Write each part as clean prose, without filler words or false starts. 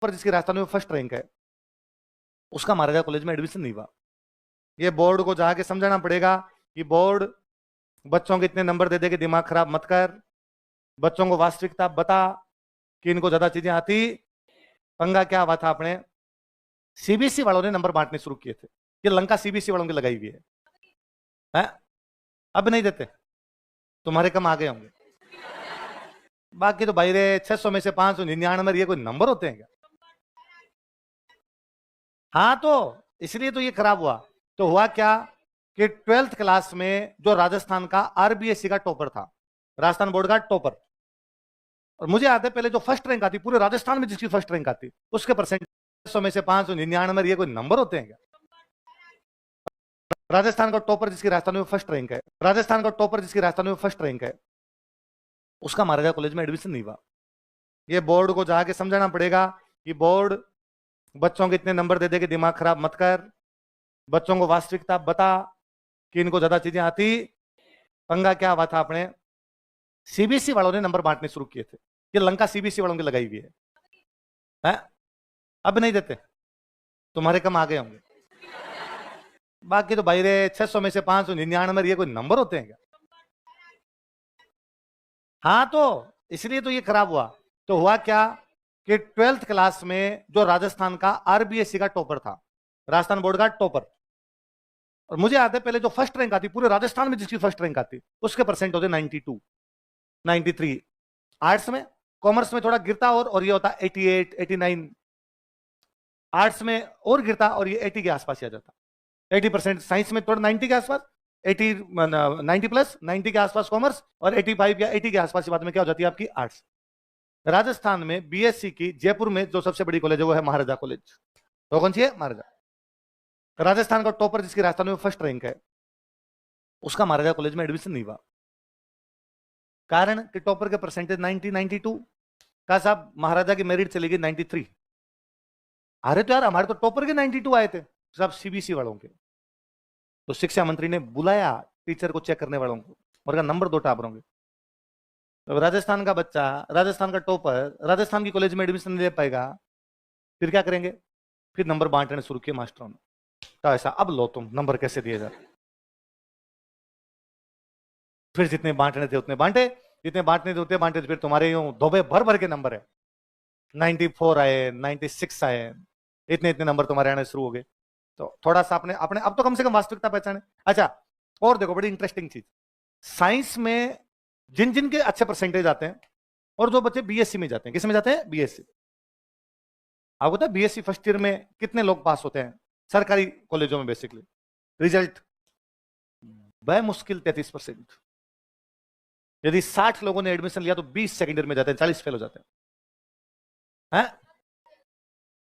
पर जिसकी राजस्थान में फर्स्ट रैंक है, उसका महाराजा कॉलेज में एडमिशन नहीं हुआ। ये बोर्ड को जाके समझाना पड़ेगा कि बोर्ड बच्चों के इतने नंबर दे दे के दिमाग खराब मत कर, बच्चों को वास्तविकता बता कि इनको ज्यादा चीजें आती। पंगा क्या हुआ था, अपने सीबीएसई वालों ने नंबर बांटने शुरू किए थे। ये लंका सीबीएसई वालों की लगाई हुई है? अब नहीं देते, तुम्हारे कम आगे होंगे। बाकी तो भाई रे 600 में से 599 ये कोई नंबर होते हैं क्या? हाँ, तो इसलिए तो ये खराब हुआ। तो हुआ क्या कि 12th क्लास में जो राजस्थान का आरबीएसई का टॉपर था, राजस्थान बोर्ड का टॉपर, और मुझे याद है पहले जो फर्स्ट रैंक आती पूरे राजस्थान में, जिसकी फर्स्ट रैंक आती उसके परसेंट 600 में से 599 ये कोई नंबर होते हैं क्या? राजस्थान का टॉपर जिसकी राजस्थान में फर्स्ट रैंक है, राजस्थान का टॉपर जिसकी राजस्थान में फर्स्ट रैंक है, उसका महाराजा कॉलेज में एडमिशन नहीं हुआ। ये बोर्ड को जाके समझाना पड़ेगा कि बोर्ड बच्चों के इतने नंबर दे दे के दिमाग खराब मत कर, बच्चों को वास्तविकता बता कि इनको ज्यादा चीजें आती। पंगा क्या हुआ था, अपने सीबीएसई वालों ने नंबर बांटने शुरू किए थे। ये लंका सीबीएसई वालों की लगाई हुई है? अब नहीं देते, तुम्हारे कम आगे होंगे। बाकी तो भाई रे 600 में से 599 ये कोई नंबर होते हैं क्या? हाँ, तो इसलिए तो ये खराब हुआ। तो हुआ क्या कि 12th क्लास में जो राजस्थान का आरबीएसई का टॉपर था, राजस्थान बोर्ड का टॉपर, और मुझे याद है पहले जो फर्स्ट रैंक आती पूरे राजस्थान में, जिसकी फर्स्ट रैंक आती उसके परसेंट होते 92 93। आर्ट्स में, कॉमर्स में थोड़ा गिरता और ये होता 88 89। आर्ट्स में और गिरता और ये 80 के आसपास ही आ जाता, 80%। साइंस में थोड़ा 90 के आसपास, 80 90 प्लस 90 के आसपास कॉमर्स, और 85 या 80 के आसपास बाद में क्या हो जाती है आपकी आर्ट्स। राजस्थान में बीएससी की जयपुर में जो सबसे बड़ी कॉलेज है वो है महाराजा कॉलेज। तो कौन सी है? महाराजा। राजस्थान का टॉपर जिसकी राजस्थान में फर्स्ट रैंक है, उसका महाराजा कॉलेज में एडमिशन नहीं हुआ। कारण कि टॉपर के परसेंटेज 90 92 का, साहब महाराजा की मेरिट चली गई 93। अरे तो यार हमारे तो टॉपर के 92 आए थे, सब सीबीएसई वालों के। तो शिक्षा मंत्री ने बुलाया टीचर को चेक करने वालों को और कहा नंबर दो टॉपरों के। तो राजस्थान का बच्चा, राजस्थान का टॉपर राजस्थान की कॉलेज में एडमिशन नहीं ले पाएगा, फिर क्या करेंगे? फिर नंबर बांटने शुरू किए मास्टरों ने। तो ऐसा, अब लो तुम नंबर कैसे दिए जाए। फिर जितने बांटने थे उतने बांटे, जितने बांटने थे उतने बांटे, फिर तुम्हारे यूं धोबे भर भर के नंबर है। 94 आए, 96 आए, इतने इतने नंबर तुम्हारे आने शुरू हो गए। तो थोड़ा सा अपने अपने अब तो कम से कम वास्तविकता पहचाने। अच्छा, और देखो बड़ी इंटरेस्टिंग चीज, साइंस में जिन जिन के अच्छे परसेंटेज आते हैं और जो बच्चे बीएससी में जाते हैं, किस में जाते हैं? बीएससी। आपको पता है बीएससी फर्स्ट ईयर में कितने लोग पास होते हैं सरकारी कॉलेजों में? बेसिकली रिजल्ट मुश्किल 33%। यदि 60 लोगों ने एडमिशन लिया तो 20 सेकेंड ईयर में जाते हैं, 40 फेल हो जाते हैं।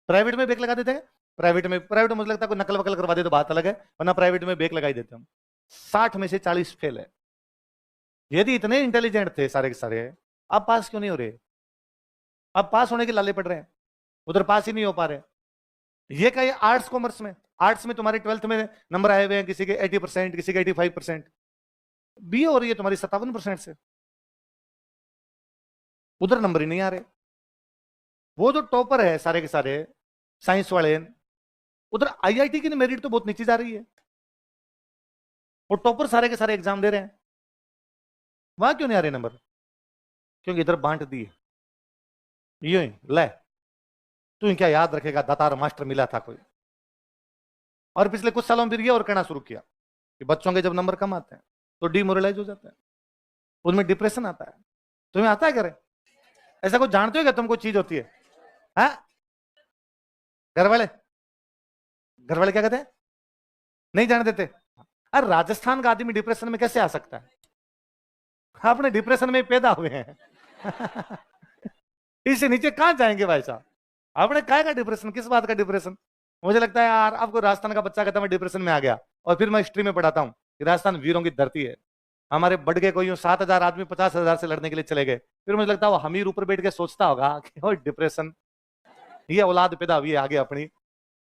प्राइवेट में ब्रेक लगा देते हैं। प्राइवेट में मुझे लगता है कोई नकल वकल करवा दे तो बात अलग है, वरना प्राइवेट में ब्रेक लगाई देते हम। 60 में से 40 फेल है। यदि इतने इंटेलिजेंट थे सारे के सारे, अब पास क्यों नहीं हो रहे? अब पास होने के लाले पड़ रहे हैं, उधर पास ही नहीं हो पा रहे। ये कहीं आर्ट्स कॉमर्स में, आर्ट्स में तुम्हारे 12th में नंबर आए हुए हैं किसी के 80%, किसी के 85%, बी हो रही है तुम्हारी 57% से, उधर नंबर ही नहीं आ रहे। वो जो टॉपर है सारे के सारे साइंस वाले, उधर आईआईटी की मेरिट तो बहुत नीचे जा रही है, और टॉपर सारे के सारे एग्जाम दे रहे हैं, वहां क्यों नहीं आ रहे नंबर? क्योंकि इधर बांट दिए। यूं ही ले, तू क्या याद रखेगा, दातार मास्टर मिला था कोई। और पिछले कुछ सालों में फिर ये और कहना शुरू किया कि बच्चों के जब नंबर कम आते हैं तो डिमोरलाइज हो जाता है, उनमें डिप्रेशन आता है। तुम्हें आता है क्या? ऐसा कुछ जानते हो क्या तुम? कोई चीज होती है? घर वाले क्या कहते हैं? नहीं जाने देते। अरे राजस्थान का आदमी डिप्रेशन में कैसे आ सकता है? आपने डिप्रेशन में पैदा हुए हैं इससे नीचे कहां जाएंगे भाई साहब? आपने क्या का डिप्रेशन, किस बात का डिप्रेशन? मुझे लगता है यार आपको राजस्थान का बच्चा कहता मैं डिप्रेशन में आ गया, और फिर मैं हिस्ट्री में पढ़ाता हूँ कि राजस्थान वीरों की धरती है, हमारे बढ़ गए कोई 7,000 आदमी 50,000 से लड़ने के लिए चले गए। फिर मुझे लगता है वो हमीर ऊपर बैठ के सोचता होगा कि वो डिप्रेशन, ये औलाद पैदा हुई है आगे अपनी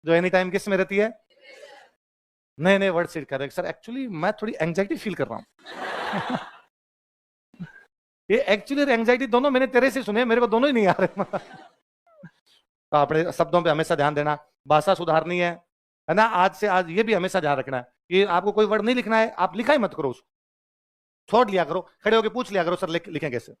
जो एनी टाइम किस में रहती है? नए नए वर्ड सीख कर रहे। सर एक्चुअली मैं थोड़ी एंजाइटी फील कर रहा हूँ ये एक्चुअली एंजाइटी दोनों मैंने तेरे से सुने, मेरे को दोनों ही नहीं आ रहे तो अपने शब्दों पे हमेशा ध्यान देना, भाषा सुधारनी है ना। आज से आज ये भी हमेशा ध्यान रखना है कि आपको कोई वर्ड नहीं लिखना है, आप लिखा ही मत करो, उसको छोड़ लिया करो, खड़े होकर पूछ लिया करो सर लिखें कैसे।